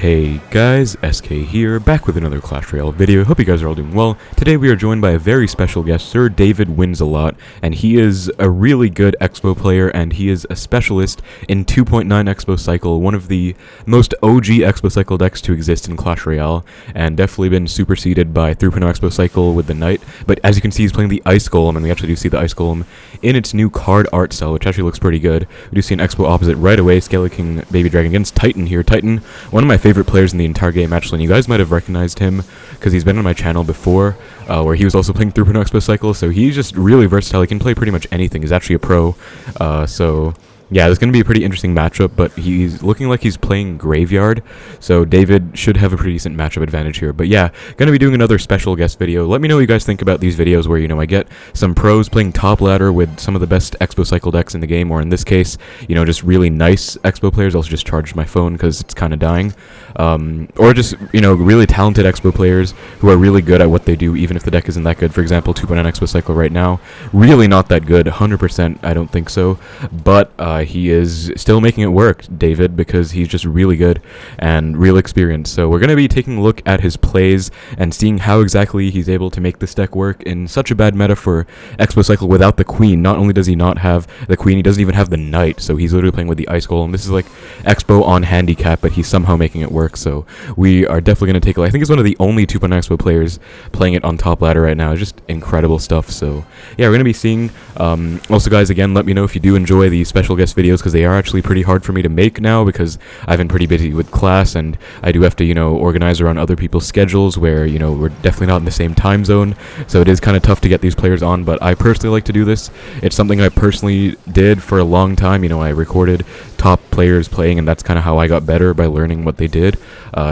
Hey guys, SK here, back with another Clash Royale video. Hope you guys are all doing well. Today we are joined by a very special guest, SirDavidWinsALot, and he is a really good Xbow player, and he is a specialist in 2.9 Xbow Cycle, one of the most OG Xbow Cycle decks to exist in Clash Royale, and definitely been superseded by 3.0 Xbow Cycle with the Knight. But as you can see, he's playing the Ice Golem, and we actually do see the Ice Golem in its new card art style, which actually looks pretty good. We do see an Xbow opposite right away, Scaly King Baby Dragon against Titan here. Titan, one of my favorite players in the entire game, actually, and you guys might have recognized him because he's been on my channel before, where he was also playing 3.0 Xbow Cycle, so he's just really versatile. He can play pretty much anything. He's actually a pro, so yeah, it's going to be a pretty interesting matchup, but he's looking like he's playing Graveyard, so David should have a pretty decent matchup advantage here. But yeah, going to be doing another special guest video. Let me know what you guys think about these videos where, you know, I get some pros playing top ladder with some of the best Xbow Cycle decks in the game, or in this case, you know, just really nice Xbow players. Also just charged my phone because it's kind of dying. Or just, you know, really talented Xbow players who are really good at what they do, even if the deck isn't that good. For example, 2.9 Xbow Cycle right now, really not that good, 100%, I don't think so, but he is still making it work, David, because he's just really good and real experienced. So we're going to be taking a look at his plays and seeing how exactly he's able to make this deck work in such a bad meta for Xbow Cycle without the Queen. Not only does he not have the Queen, he doesn't even have the Knight, so he's literally playing with the Ice Golem. This is like Xbow on handicap, but he's somehow making it work, so we are definitely going to take a look. I think he's one of the only 2.9 Xbow players playing it on top ladder right now. It's just incredible stuff. So yeah, we're going to be seeing. Also, guys, again, let me know if you do enjoy the special guest videos, because they are actually pretty hard for me to make now because I've been pretty busy with class, and I do have to, you know, organize around other people's schedules where, you know, we're definitely not in the same time zone, so it is kind of tough to get these players on. But I personally like to do this. It's something I personally did for a long time. You know, I recorded top players playing, and that's kind of how I got better, by learning what they did.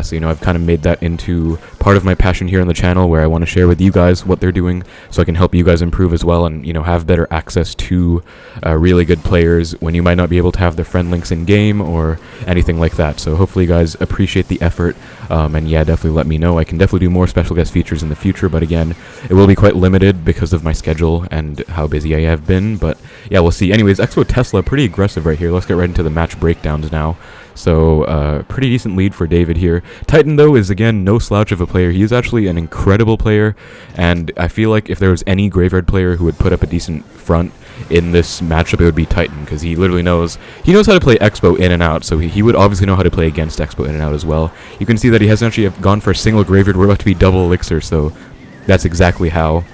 So, you know, I've kind of made that into part of my passion here on the channel, where I want to share with you guys what they're doing so I can help you guys improve as well, and, you know, have better access to really good players when you might not be able to have their friend links in game or anything like that. So hopefully you guys appreciate the effort, and yeah, definitely let me know. I can definitely do more special guest features in the future, but again, it will be quite limited because of my schedule and how busy I have been. But yeah, we'll see. Anyways, Xbow Tesla, pretty aggressive right here. Let's get right into the match breakdowns now. So, pretty decent lead for David here. Titan, though, is, again, no slouch of a player. He is actually an incredible player, and I feel like if there was any Graveyard player who would put up a decent front in this matchup, it would be Titan, because he literally knows how to play Xbow in and out, so he would obviously know how to play against Xbow in and out as well. You can see that he hasn't actually gone for a single Graveyard. We're about to be double Elixir, so that's exactly how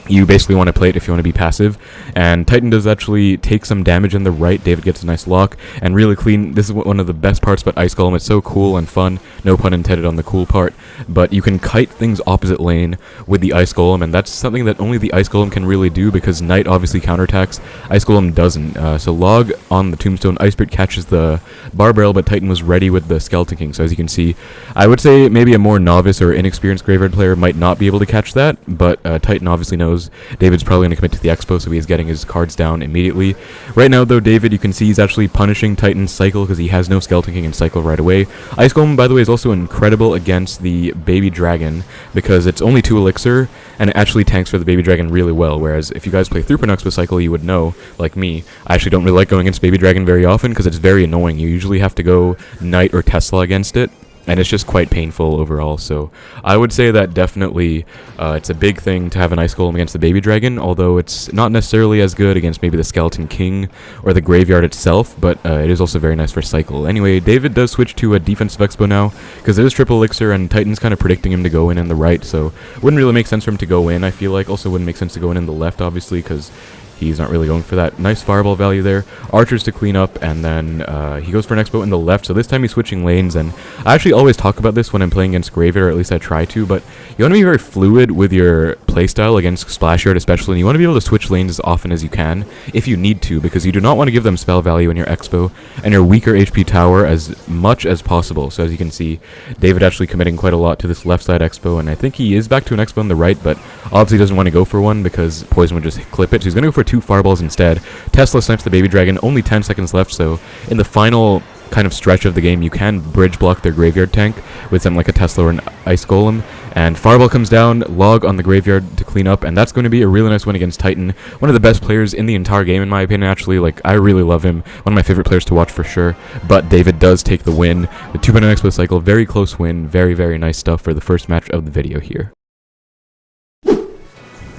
you basically want to play it if you want to be passive. And Titan does actually take some damage in the right. David gets a nice lock and really clean. This is one of the best parts about Ice Golem. It's so cool and fun, no pun intended on the cool part, but you can kite things opposite lane with the Ice Golem, and that's something that only the Ice Golem can really do, because Knight obviously counterattacks, Ice Golem doesn't. So log on the Tombstone, Ice Spirit catches the Barbarian, but Titan was ready with the Skeleton King. So as you can see, I would say maybe a more novice or inexperienced Graveyard player might not be able to catch that, but Titan obviously knows David's probably going to commit to the Expo, so he is getting his cards down immediately. Right now, though, David, you can see he's actually punishing Titan's Cycle because he has no Skeleton King and Cycle right away. Ice Golem, by the way, is also incredible against the Baby Dragon because it's only 2 Elixir, and it actually tanks for the Baby Dragon really well, whereas if you guys play 3.0 Xbow Cycle, you would know, like me, I actually don't really like going against Baby Dragon very often because it's very annoying. You usually have to go Knight or Tesla against it, and it's just quite painful overall. So I would say that definitely it's a big thing to have an Ice Golem against the Baby Dragon, although it's not necessarily as good against maybe the Skeleton King or the Graveyard itself, but it is also very nice for Cycle. Anyway, David does switch to a defensive Expo now because it is triple Elixir, and Titan's kind of predicting him to go in the right, so wouldn't really make sense for him to go in, I feel like. Also wouldn't make sense to go in the left, obviously, because he's not really going for that. Nice fireball value there. Archers to clean up, and then he goes for an Expo in the left, so this time he's switching lanes, and I actually always talk about this when I'm playing against Graveyard, or at least I try to, but you want to be very fluid with your playstyle against Splashyard especially, and you want to be able to switch lanes as often as you can, if you need to, because you do not want to give them spell value in your Expo and your weaker HP tower as much as possible. So as you can see, David actually committing quite a lot to this left side Expo, and I think he is back to an Expo on the right, but obviously doesn't want to go for one because Poison would just clip it, so he's going to go for 2 fireballs instead. Tesla snipes the Baby Dragon, only 10 seconds left, so in the final kind of stretch of the game, you can bridge block their graveyard tank with something like a Tesla or an Ice Golem. And Fireball comes down, log on the graveyard to clean up, and that's going to be a really nice win against Titan. One of the best players in the entire game, in my opinion, actually. Like, I really love him. One of my favorite players to watch for sure. But David does take the win. The 2.0 Xbow Cycle, very close win. Very, very nice stuff for the first match of the video here.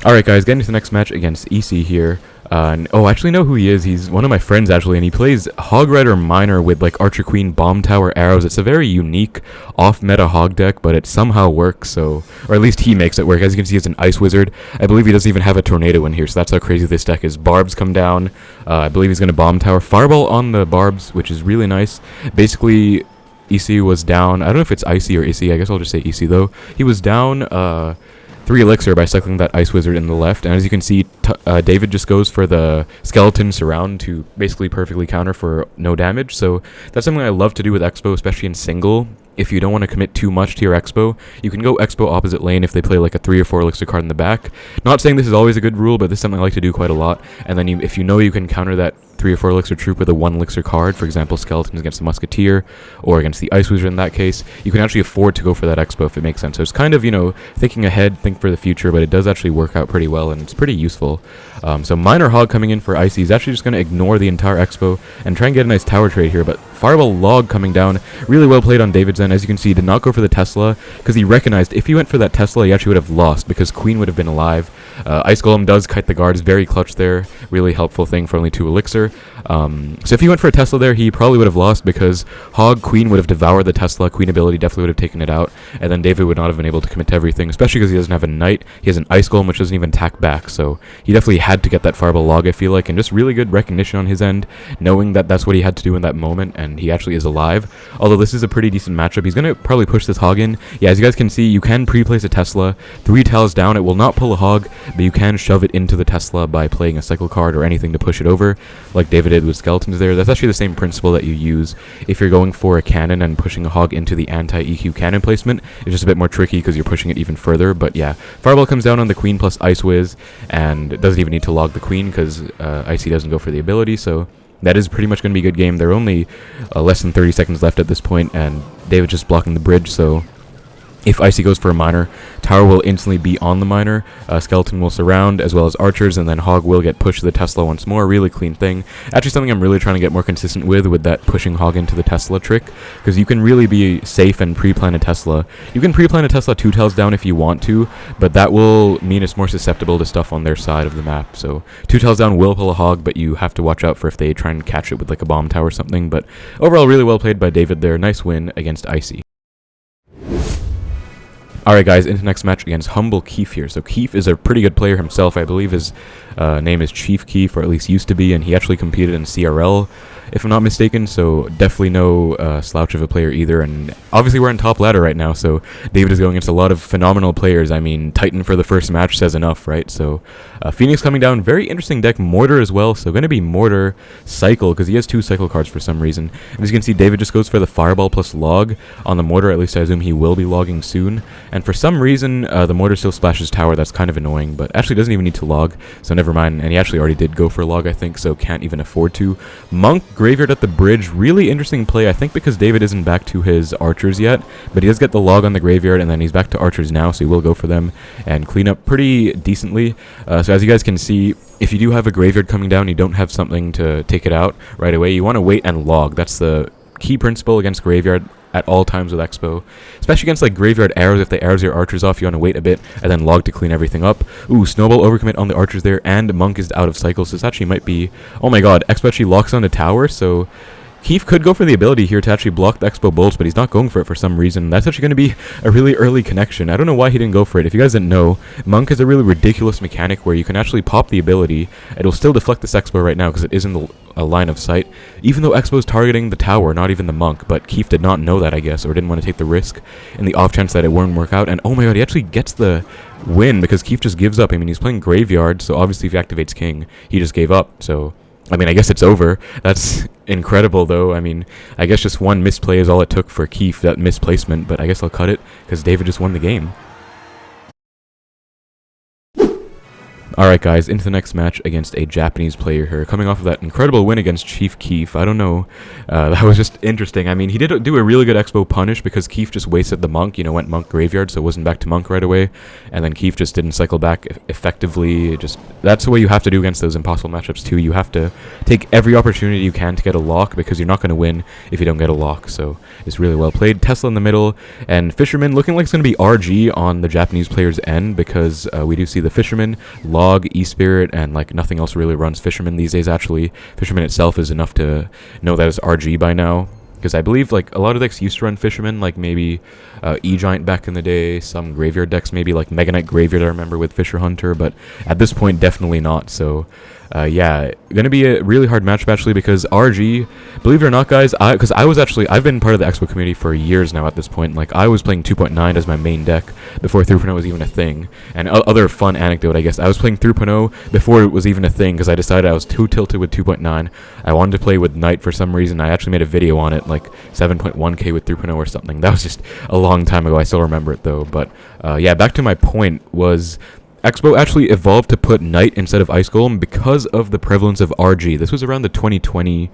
Alright guys, getting to the next match against EC here. Oh, I actually know who he is. He's one of my friends, actually, and he plays Hog Rider Miner with, like, Archer Queen, Bomb Tower, Arrows. It's a very unique, off-meta Hog deck, but it somehow works, so... Or at least he makes it work. As you can see, he's an Ice Wizard. I believe he doesn't even have a Tornado in here, so that's how crazy this deck is. Barbs come down. I believe he's going to Bomb Tower. Fireball on the Barbs, which is really nice. Basically, EC was down... I don't know if it's Icy or EC. I guess I'll just say EC, though. He was down, 3 Elixir by cycling that Ice Wizard in the left, and as you can see, David just goes for the Skeleton Surround to basically perfectly counter for no damage, so that's something I love to do with Xbow, especially in single. If you don't want to commit too much to your Xbow, you can go Xbow opposite lane if they play like a 3 or 4 Elixir card in the back. Not saying this is always a good rule, but this is something I like to do quite a lot, and then if you know you can counter that 3 or 4 Elixir troop with a 1 Elixir card, for example, Skeletons against the Musketeer, or against the Ice Wizard in that case, you can actually afford to go for that Xbow if it makes sense. So it's kind of, you know, thinking ahead, think for the future, but it does actually work out pretty well, and it's pretty useful. So Miner Hog coming in for Icy is actually just going to ignore the entire Xbow and try and get a nice tower trade here, but Fireball Log coming down, really well played on David's end. As you can see, he did not go for the Tesla, because he recognized if he went for that Tesla, he actually would have lost, because Queen would have been alive. Ice Golem does kite the guards, very clutch there, really helpful thing for only 2 Elixir. So if he went for a Tesla there, he probably would have lost, because Hog Queen would have devoured the Tesla, Queen ability definitely would have taken it out, and then David would not have been able to commit to everything, especially because he doesn't have a Knight. He has an Ice Golem, which doesn't even attack back, so he definitely had to get that Fireball Log, I feel like, and just really good recognition on his end, knowing that that's what he had to do in that moment, and he actually is alive. Although this is a pretty decent matchup, he's going to probably push this Hog in. Yeah, as you guys can see, you can pre-place a Tesla, 3 tiles down, it will not pull a Hog, but you can shove it into the Tesla by playing a Cycle card or anything to push it over, like David did with Skeletons there. That's actually the same principle that you use if you're going for a cannon and pushing a Hog into the anti-EQ cannon placement. It's just a bit more tricky because you're pushing it even further, but yeah. Fireball comes down on the Queen plus Ice Wiz, and it doesn't even need to log the Queen because Icy doesn't go for the ability, so that is pretty much going to be a good game. There are only less than 30 seconds left at this point, and David's just blocking the bridge, so if Icy goes for a Miner, Tower will instantly be on the Miner, Skeleton will surround, as well as Archers, and then Hog will get pushed to the Tesla once more. Really clean thing. Actually something I'm really trying to get more consistent with that pushing Hog into the Tesla trick, because you can really be safe and pre-plan a Tesla. You can pre-plan a Tesla 2 tiles down if you want to, but that will mean it's more susceptible to stuff on their side of the map. So 2 tiles down will pull a Hog, but you have to watch out for if they try and catch it with like a Bomb Tower or something. But overall, really well played by David there. Nice win against Icy. Alright guys, into the next match against Humble Keef here. So Keef is a pretty good player himself. I believe his name is Chief Keef, or at least used to be, and he actually competed in CRL, if I'm not mistaken, so definitely no slouch of a player either. And obviously we're in top ladder right now, so David is going against a lot of phenomenal players. I mean, Titan for the first match says enough, right? So Phoenix coming down, very interesting deck. Mortar as well, so going to be Mortar Cycle, because he has 2 Cycle cards for some reason. And as you can see, David just goes for the Fireball plus Log on the Mortar. At least I assume he will be logging soon. And for some reason, the Mortar still splashes Tower. That's kind of annoying, but actually doesn't even need to log, so never mind. And he actually already did go for a log, I think, so can't even afford to. Monk Graveyard at the bridge, really interesting play, I think, because David isn't back to his Archers yet, but he does get the log on the Graveyard, and then he's back to Archers now, so he will go for them and clean up pretty decently. So as you guys can see, if you do have a Graveyard coming down, you don't have something to take it out right away, you want to wait and log. That's the key principle against Graveyard at all times with Xbow, especially against like Graveyard Arrows. If the arrows your Archers off, you want to wait a bit and then log to clean everything up. Ooh, Snowball overcommit on the Archers there, and Monk is out of cycle, so this actually might be, oh my god, Xbow actually locks on the Tower, so Keef could go for the ability here to actually block the Xbow bolts, but he's not going for it for some reason. That's actually going to be a really early connection. I don't know why he didn't go for it. If you guys didn't know, Monk is a really ridiculous mechanic where you can actually pop the ability. It'll still deflect this Xbow right now because it is in a line of sight, even though Xbow's targeting the Tower, not even the Monk. But Keef did not know that, I guess, or didn't want to take the risk in the off chance that it wouldn't work out. And oh my god, he actually gets the win because Keef just gives up. I mean, he's playing Graveyard, so obviously if he activates King, he just gave up. So I mean, I guess it's over. That's incredible, though. I mean, I guess just one misplay is all it took for Keef, that misplacement, but I guess I'll cut it because David just won the game. Alright guys, into the next match against a Japanese player here, coming off of that incredible win against Chief Keef. I don't know, that was just interesting. I mean, he did do a really good Xbow punish because Keef just wasted the Monk, you know, went Monk Graveyard, so it wasn't back to Monk right away, and then Keef just didn't cycle back effectively. That's the way you have to do against those impossible matchups too. You have to take every opportunity you can to get a lock, because you're not going to win if you don't get a lock, so it's really well played. Tesla in the middle, and Fisherman looking like it's going to be RG on the Japanese player's end, because we do see the Fisherman, Log, E-Spirit, and like nothing else really runs Fisherman these days. Actually, Fisherman itself is enough to know that it's RG by now, because I believe like a lot of decks used to run Fisherman, like maybe E-Giant back in the day, some Graveyard decks, maybe like Mega Knight Graveyard I remember with Fisher Hunter, but at this point definitely not. So yeah, gonna be a really hard matchup actually, because RG, believe it or not guys, I've been part of the Xbow community for years now at this point. Like I was playing 2.9 as my main deck before 3.0 was even a thing. And other fun anecdote, I guess, I was playing 3.0 before it was even a thing, because I decided I was too tilted with 2.9. I wanted to play with Knight for some reason. I actually made a video on it, like 7.1k with 3.0 or something. That was just a long time ago. I still remember it though. But yeah, back to my point was, Xbow actually evolved to put Knight instead of Ice Golem because of the prevalence of RG. This was around the 2020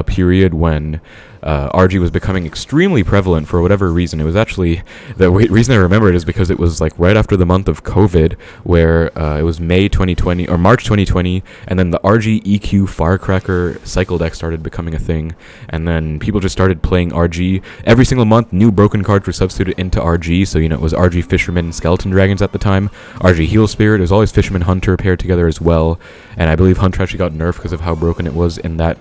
period when RG was becoming extremely prevalent for whatever reason. It was actually, the reason I remember it is because it was like right after the month of COVID, where it was May 2020 or March 2020, and then the RG EQ Firecracker cycle deck started becoming a thing, and then people just started playing RG every single month. New broken cards were substituted into RG, so you know it was RG Fisherman Skeleton Dragons at the time, RG Heal Spirit. It was always Fisherman Hunter paired together as well, and I believe Hunter actually got nerfed because of how broken it was in that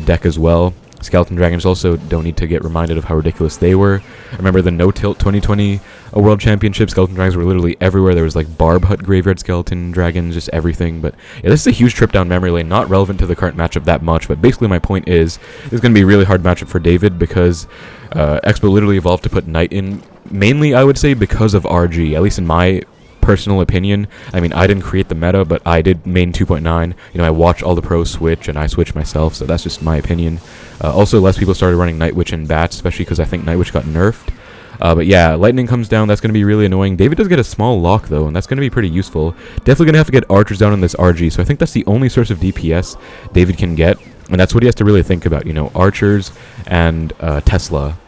deck as well. Skeleton Dragons also don't need to get reminded of how ridiculous they were. I remember the No Tilt 2020 World Championship, Skeleton Dragons were literally everywhere. There was like Barb Hut Graveyard Skeleton Dragons, just everything. But yeah, this is a huge trip down memory lane, not relevant to the current matchup that much, but basically my point is, this is going to be a really hard matchup for David, because Xbow literally evolved to put Knight in, mainly I would say because of RG, at least in my personal opinion. I mean, I didn't create the meta, but I did main 2.9. You know, I watch all the pros switch, and I switch myself, so that's just my opinion. Also, less people started running Night Witch and Bats, especially because I think Night Witch got nerfed. But yeah, Lightning comes down. That's going to be really annoying. David does get a small lock, though, and that's going to be pretty useful. Definitely going to have to get Archers down on this RG, so I think that's the only source of DPS David can get, and that's what he has to really think about, you know, Archers and Tesla.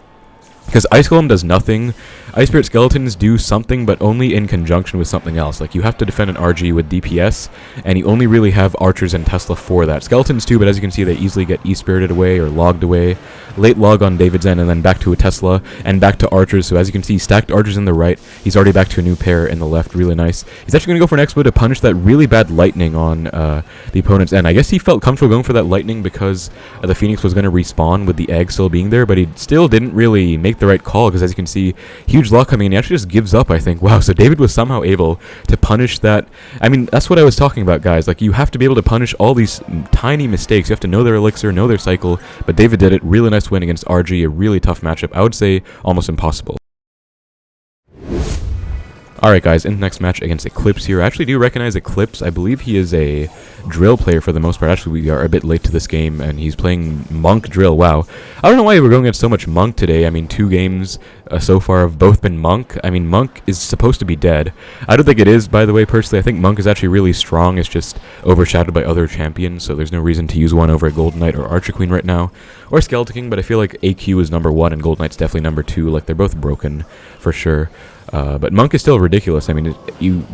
Because Ice Golem does nothing. Ice Spirit Skeletons do something, but only in conjunction with something else. Like, you have to defend an RG with DPS, and you only really have Archers and Tesla for that. Skeletons too, but as you can see, they easily get E-Spirited away or logged away. Late log on David's end, and then back to a Tesla, and back to Archers. So as you can see, stacked Archers in the right. He's already back to a new pair in the left. Really nice. He's actually going to go for an Xbow to punish that really bad Lightning on the opponent's end. I guess he felt comfortable going for that Lightning because the Phoenix was going to respawn with the egg still being there, but he still didn't really make the right call, because as you can see, huge lock coming in. He actually just gives up, I think. Wow, so David was somehow able to punish that. I mean, that's what I was talking about, guys. Like, you have to be able to punish all these tiny mistakes. You have to know their Elixir, know their cycle, but David did it. Really nice win against RG, a really tough matchup. I would say almost impossible. Alright guys, in the next match against Eclipse here. I actually do recognize Eclipse. I believe he is a drill player for the most part. Actually, we are a bit late to this game, and he's playing Monk drill. Wow. I don't know why we're going against so much Monk today. I mean, 2 games so far have both been Monk. I mean, Monk is supposed to be dead. I don't think it is, by the way, personally. I think Monk is actually really strong. It's just overshadowed by other champions, so there's no reason to use one over a Golden Knight or Archer Queen right now. Or Skeleton King, but I feel like AQ is number 1 and Golden Knight's definitely number 2. Like, they're both broken, for sure. But Monk is still ridiculous. I mean,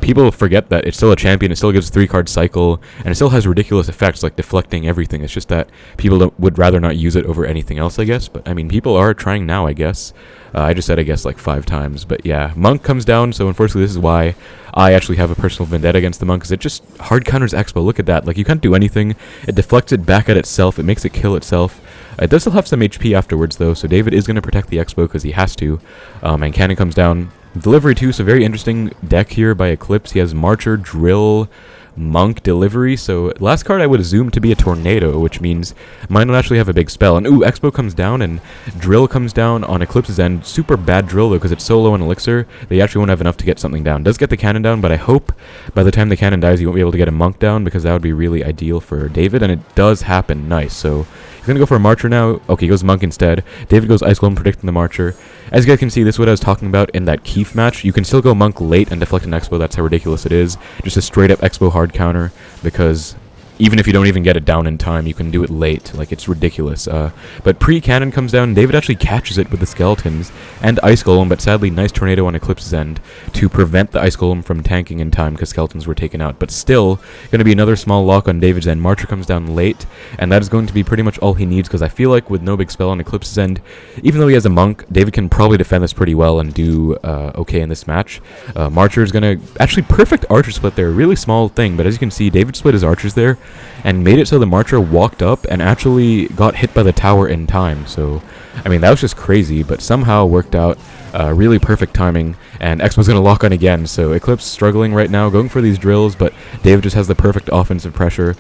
people forget that it's still a champion. It still gives 3-card cycle, and it still has ridiculous effects like deflecting everything. It's just that people would rather not use it over anything else, I guess. But I mean, people are trying now, I guess. I just said I guess like 5 times. But yeah, Monk comes down, so unfortunately this is why I actually have a personal vendetta against the Monk, because it just hard counters Xbow. Look at that. Like, you can't do anything. It deflects it back at itself. It makes it kill itself. It does still have some HP afterwards, though, so David is going to protect the Xbow because he has to. And Cannon comes down. Delivery too, so very interesting deck here by Eclipse. He has Marcher, Drill, Monk, Delivery. So last card I would assume to be a Tornado, which means mine will actually have a big spell. And ooh, Xbow comes down and Drill comes down on Eclipse's end. Super bad Drill though, because it's so low on Elixir. They actually won't have enough to get something down. Does get the cannon down, but I hope by the time the cannon dies, you won't be able to get a Monk down, because that would be really ideal for David. And it does happen. Nice. So He's gonna go for a Marcher now. Okay, he goes Monk instead. David goes Ice Golem, predicting the Marcher. As you guys can see, this is what I was talking about in that Keef match. You can still go Monk late and deflect an Expo. That's how ridiculous it is. Just a straight up Expo hard counter, because even if you don't even get it down in time, you can do it late. Like, it's ridiculous. But pre-cannon comes down. David actually catches it with the skeletons and Ice Golem, but sadly, nice tornado on Eclipse's end to prevent the Ice Golem from tanking in time because skeletons were taken out. But still, going to be another small lock on David's end. Marcher comes down late, and that is going to be pretty much all he needs, because I feel like with no big spell on Eclipse's end, even though he has a Monk, David can probably defend this pretty well and do okay in this match. Marcher is going to... Actually, perfect Archer split there. Really small thing, but as you can see, David split his Archers there and made it so the Marcher walked up and actually got hit by the tower in time. So, I mean, that was just crazy, but somehow worked out. Really perfect timing, and Expo's going to lock on again. So Eclipse struggling right now, going for these drills, but David just has the perfect offensive pressure.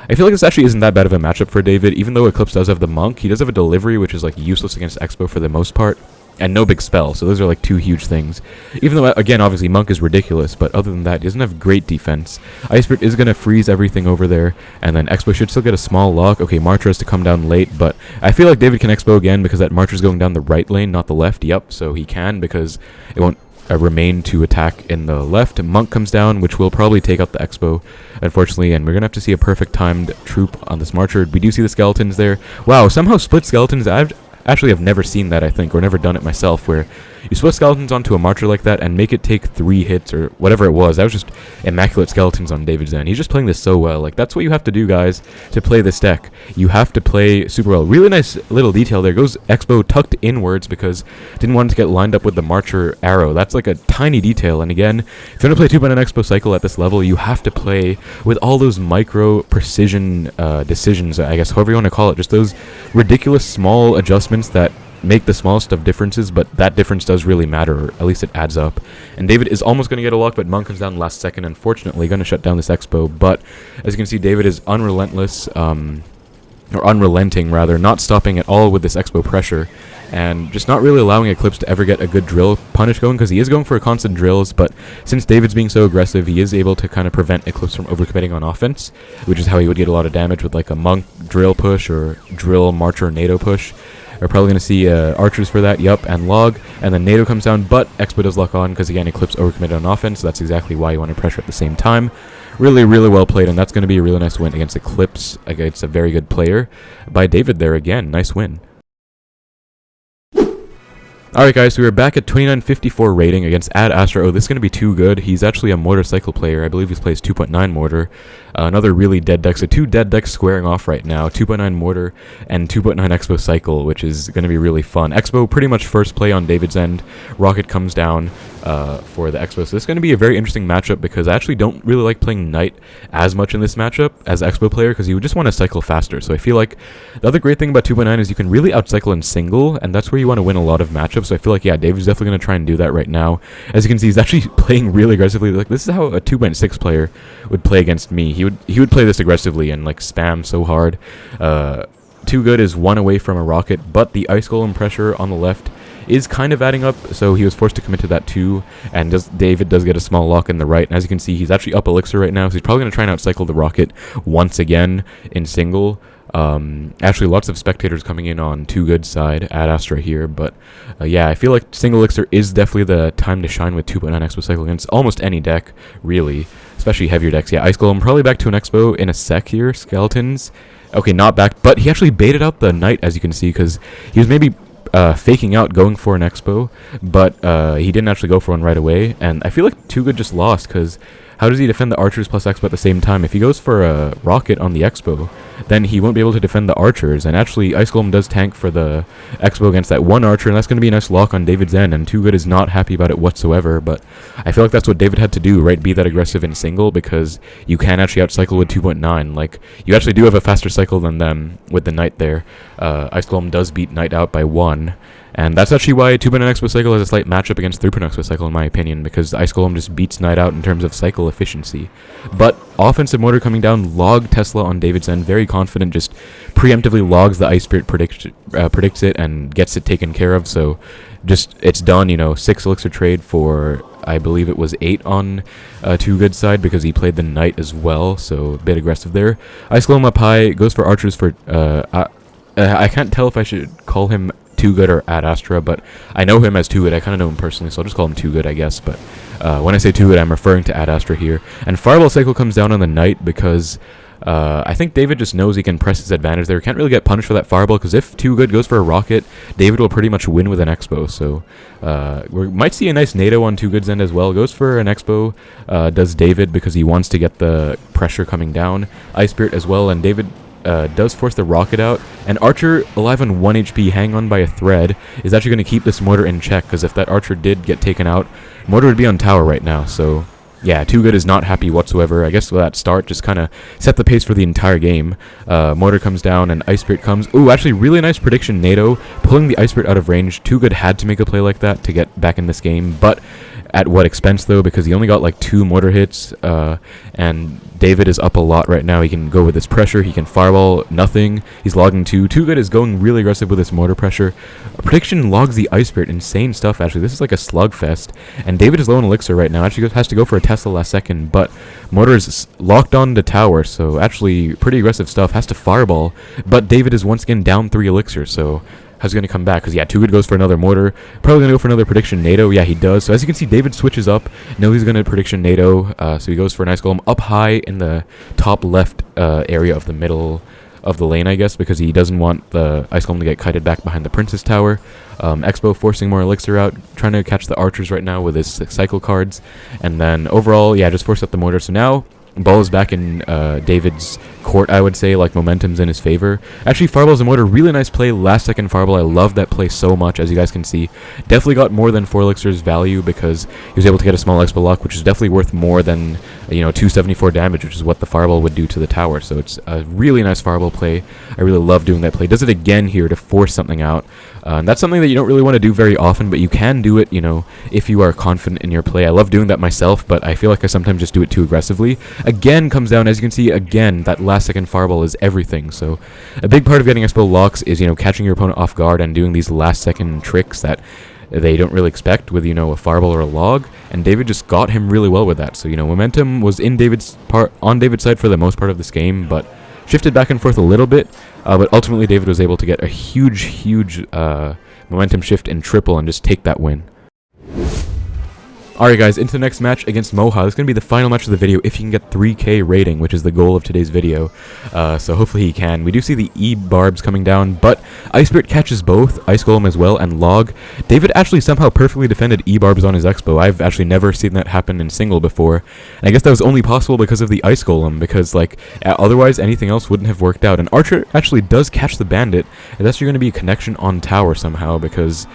I feel like this actually isn't that bad of a matchup for David, even though Eclipse does have the Monk. He does have a delivery, which is like useless against Expo for the most part, and no big spell, so those are like two huge things. Even though, again, obviously Monk is ridiculous, but other than that, he doesn't have great defense. Ice Spirit is going to freeze everything over there, and then Expo should still get a small lock. Okay, Marcher has to come down late, but I feel like David can Expo again because that Marcher's going down the right lane, not the left. Yep, so he can, because it won't remain to attack in the left. Monk comes down, which will probably take out the Expo, unfortunately, and we're going to have to see a perfect timed troop on this Marcher. We do see the skeletons there. Wow, somehow split skeletons. Actually, I've never seen that, I think, or never done it myself, where you split skeletons onto a Marcher like that and make it take 3 hits or whatever it was. That was just immaculate skeletons on David's end. He's just playing this so well. Like, that's what you have to do, guys, to play this deck. You have to play super well. Really nice little detail there. Goes Expo tucked inwards because didn't want it to get lined up with the Marcher arrow. That's like a tiny detail. And again, if you're going to play 2-button Expo Cycle at this level, you have to play with all those micro precision decisions, I guess, however you want to call it. Just those ridiculous small adjustments that make the smallest of differences, but that difference does really matter, or at least it adds up. And David is almost going to get a lock, but Monk comes down last second, unfortunately, going to shut down this Expo. But as you can see, David is unrelentless, or unrelenting rather, not stopping at all with this Expo pressure, and just not really allowing Eclipse to ever get a good drill punish going, because he is going for constant drills, but since David's being so aggressive, he is able to kind of prevent Eclipse from overcommitting on offense, which is how he would get a lot of damage with like a Monk drill push or drill Marcher NATO push. We're probably going to see Archers for that, yup, and Log, and then NATO comes down, but Expo does lock on, because again, Eclipse overcommitted on offense, so that's exactly why you want to pressure at the same time. Really, really well played, and that's going to be a really nice win against Eclipse, against a very good player by David there again. Nice win. Alright guys, so we're back at 2954 rating against Ad Astra. Oh, this is going to be too good. He's actually a Mortar Cycle player. I believe he plays 2.9 Mortar. Another really dead deck. So 2 dead decks squaring off right now. 2.9 Mortar and 2.9 Expo Cycle, which is going to be really fun. Expo pretty much first play on David's end. Rocket comes down for the Expo. So this is going to be a very interesting matchup, because I actually don't really like playing Knight as much in this matchup as Expo player, because you would just want to cycle faster. So I feel like the other great thing about 2.9 is you can really outcycle in single, and that's where you want to win a lot of matchups. So I feel like, yeah, David's definitely going to try and do that right now. As you can see, he's actually playing really aggressively. Like, this is how a 2.6 player would play against me. He would play this aggressively and like spam so hard. Too Good is 1 away from a rocket, but the Ice Golem pressure on the left is kind of adding up, so he was forced to commit to that too, and David does get a small lock in the right, and as you can see, he's actually up Elixir right now, so he's probably going to try and outcycle the rocket once again in single. Actually, lots of spectators coming in on Too Good side, Ad Astra here, but yeah, I feel like single Elixir is definitely the time to shine with 2.9 Expo Cycle against almost any deck, really, especially heavier decks. Yeah, Ice Golem probably back to an Expo in a sec here. Skeletons, okay, not back, but he actually baited out the Knight, as you can see, because he was maybe faking out going for an Expo, but he didn't actually go for one right away, and I feel like Too Good just lost, because how does he defend the Archers plus Expo at the same time? If he goes for a Rocket on the Expo, then he won't be able to defend the Archers, and actually Ice Golem does tank for the Expo against that one Archer, and that's going to be a nice lock on David's end, and Too Good is not happy about it whatsoever, but I feel like that's what David had to do, right? Be that aggressive in single, because you can actually outcycle with 2.9, like, you actually do have a faster cycle than them with the Knight there. Ice Golem does beat Knight out by 1, and that's actually why 2.9 Expo Cycle has a slight matchup against 3.9 Expo Cycle, in my opinion, because Ice Golem just beats Knight out in terms of cycle efficiency. But offensive Mortar coming down, Log Tesla on David's end, very confident, just preemptively logs the Ice Spirit, predicts it, and gets it taken care of, so just, it's done, you know, 6 Elixir trade for, I believe it was 8 on Too Good side, because he played the Knight as well, so a bit aggressive there. Ice Golem up high, goes for Archers for, I can't tell if I should call him Too Good or Ad Astra, but I know him as Too Good. I kind of know him personally, so I'll just call him Too Good, I guess. But when I say Too Good, I'm referring to Ad Astra here. And Fireball Cycle comes down on the Knight because I think David just knows he can press his advantage there. Can't really get punished for that Fireball, because if Too Good goes for a Rocket, David will pretty much win with an Xbow. So we might see a nice NATO on Too Good's end as well. Goes for an Xbow, does David, because he wants to get the pressure coming down. Ice Spirit as well, and David does force the Rocket out, and Archer, alive on 1 HP, hang on by a thread, is actually going to keep this Mortar in check, because if that Archer did get taken out, Mortar would be on tower right now. So yeah, Too Good is not happy whatsoever. I guess that start just kind of set the pace for the entire game. Mortar comes down and Ice Spirit comes. Ooh, actually really nice prediction, NATO, pulling the Ice Spirit out of range. Too Good had to make a play like that to get back in this game, but at what expense though, because he only got like 2 Mortar hits, and David is up a lot right now. He can go with his pressure, he can Fireball, nothing. He's logging 2. Too Good is going really aggressive with his Mortar pressure. Prediction logs the Ice Spirit. Insane stuff, actually. This is like a slugfest. And David is low on Elixir right now. Actually has to go for a Tesla last second, but Mortar is locked on the tower, so actually pretty aggressive stuff. Has to Fireball, but David is once again down 3 Elixir, so how's he going to come back? Because, yeah, Too Good goes for another Mortar. Probably going to go for another prediction NATO. Yeah, he does. So, as you can see, David switches up. Knows he's going to prediction NATO. So, he goes for an Ice Golem up high in the top left area of the middle of the lane, I guess, because he doesn't want the Ice Golem to get kited back behind the Princess Tower. Xbow forcing more Elixir out, trying to catch the Archers right now with his Cycle cards. And then, overall, yeah, just force up the Mortar. So, now ball is back in David's court, I would say. Like, momentum's in his favor. Actually, Fireball's a Mortar. Really nice play. Last second Fireball. I love that play so much, as you guys can see. Definitely got more than 4 Elixir's value, because he was able to get a small Xbow lock, which is definitely worth more than, 274 damage, which is what the Fireball would do to the tower. So it's a really nice Fireball play. I really love doing that play. Does it again here to force something out. And that's something that you don't really want to do very often, but you can do it, if you are confident in your play. I love doing that myself, but I feel like I sometimes just do it too aggressively. Again comes down, as you can see, again, that last second Fireball is everything. So a big part of getting Xbow locks is, catching your opponent off guard and doing these last second tricks that they don't really expect with, a Fireball or a log, and David just got him really well with that. So, momentum was on David's side for the most part of this game, but shifted back and forth a little bit, but ultimately David was able to get a huge momentum shift in triple and just take that win. Alright guys, into the next match against Moha. This is going to be the final match of the video if he can get 3k rating, which is the goal of today's video. So hopefully he can. We do see the E-Barbs coming down, but Ice Spirit catches both, Ice Golem as well, and Log. David actually somehow perfectly defended E-Barbs on his Xbow. I've actually never seen that happen in single before. And I guess that was only possible because of the Ice Golem, because otherwise anything else wouldn't have worked out. And Archer actually does catch the Bandit, and that's actually going to be a connection on tower somehow, because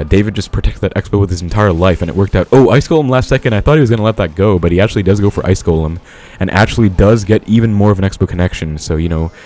David just protected that Xbow with his entire life, and it worked out. Oh, Ice Golem last second. I thought he was going to let that go, but he actually does go for Ice Golem and actually does get even more of an Xbow connection. So,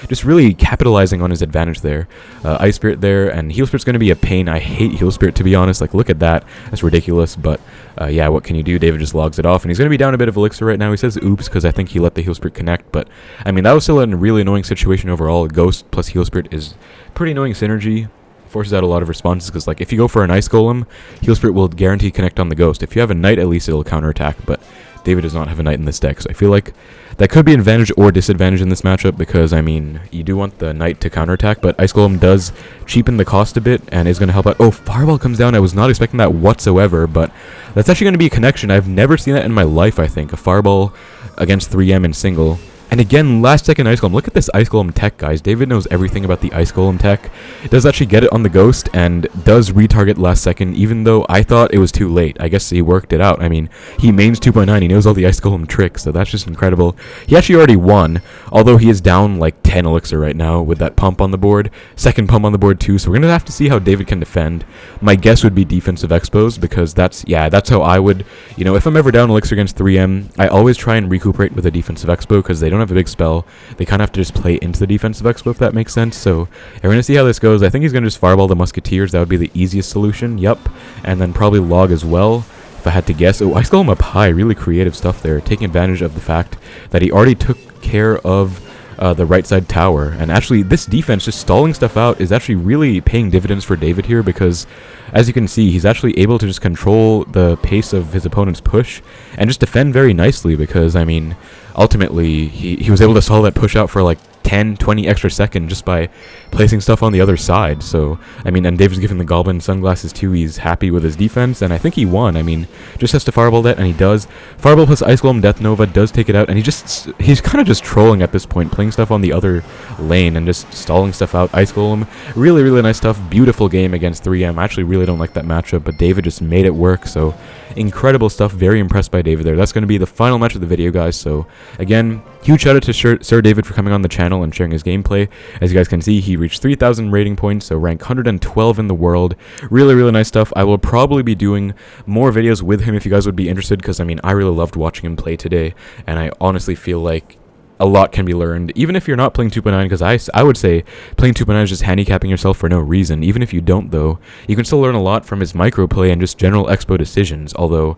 just really capitalizing on his advantage there. Ice Spirit there, and Heal Spirit's going to be a pain. I hate Heal Spirit, to be honest. Look at that. That's ridiculous, but yeah, what can you do? David just logs it off, and he's going to be down a bit of Elixir right now. He says oops, because I think he let the Heal Spirit connect, but I mean, that was still a really annoying situation overall. Ghost plus Heal Spirit is pretty annoying synergy. Forces out a lot of responses, because if you go for an Ice Golem, Heal Spirit will guarantee connect on the Ghost. If you have a Knight, at least it'll counterattack, but David does not have a Knight in this deck, so I feel like that could be an advantage or disadvantage in this matchup, because, I mean, you do want the Knight to counterattack, but Ice Golem does cheapen the cost a bit and is going to help out. Oh, Fireball comes down. I was not expecting that whatsoever, but that's actually going to be a connection. I've never seen that in my life, I think. A Fireball against 3M in single. And again, last second Ice Golem. Look at this Ice Golem tech, guys. David knows everything about the Ice Golem tech. Does actually get it on the Ghost and does retarget last second, even though I thought it was too late. I guess he worked it out. I mean, he mains 2.9. He knows all the Ice Golem tricks, so that's just incredible. He actually already won, although he is down 10 Elixir right now with that pump on the board. Second pump on the board too, so we're going to have to see how David can defend. My guess would be defensive Expos, because that's how I would, if I'm ever down Elixir against 3M, I always try and recuperate with a defensive Expo, because they don't have a big spell. They kind of have to just play into the defensive Expo, if that makes sense. So we're going to see how this goes. I think he's going to just Fireball the Musketeers. That would be the easiest solution. Yep. And then probably Log as well, if I had to guess. Oh, Ice Golem up high. Really creative stuff there. Taking advantage of the fact that he already took care of the right side tower. And actually, this defense, just stalling stuff out, is actually really paying dividends for David here, because as you can see, he's actually able to just control the pace of his opponent's push and just defend very nicely, because, I mean, ultimately, he was able to stall that push out for 10, 20 extra seconds just by placing stuff on the other side. So, I mean, and David's giving the Goblin sunglasses too. He's happy with his defense, and I think he won. I mean, just has to Fireball that, and he does. Fireball plus Ice Golem Death Nova does take it out, and he's kind of just trolling at this point, playing stuff on the other lane and just stalling stuff out. Ice Golem, really, really nice stuff. Beautiful game against 3M. I actually really don't like that matchup, but David just made it work, so incredible stuff. Very impressed by David there. That's going to be the final match of the video, guys. So, again, huge shout out to Sir David for coming on the channel and sharing his gameplay. As you guys can see, he reached 3,000 rating points, so rank 112 in the world. Really, really nice stuff. I will probably be doing more videos with him if you guys would be interested, because, I mean, I really loved watching him play today, and I honestly feel like a lot can be learned, even if you're not playing 2.9, because I would say playing 2.9 is just handicapping yourself for no reason. Even if you don't, though, you can still learn a lot from his microplay and just general expo decisions, although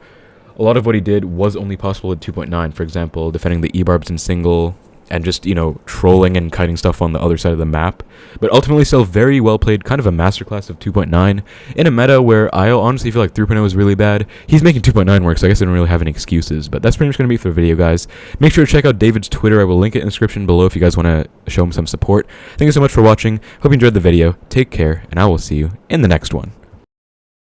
a lot of what he did was only possible at 2.9, for example, defending the E-Barbs in single, and just, you know, trolling and kiting stuff on the other side of the map. But ultimately still very well played, kind of a masterclass of 2.9, in a meta where I honestly feel like 3.0 is really bad. He's making 2.9 work, so I guess I don't really have any excuses. But that's pretty much going to be it for the video, guys. Make sure to check out David's Twitter. I will link it in the description below if you guys want to show him some support. Thank you so much for watching. Hope you enjoyed the video. Take care, and I will see you in the next one.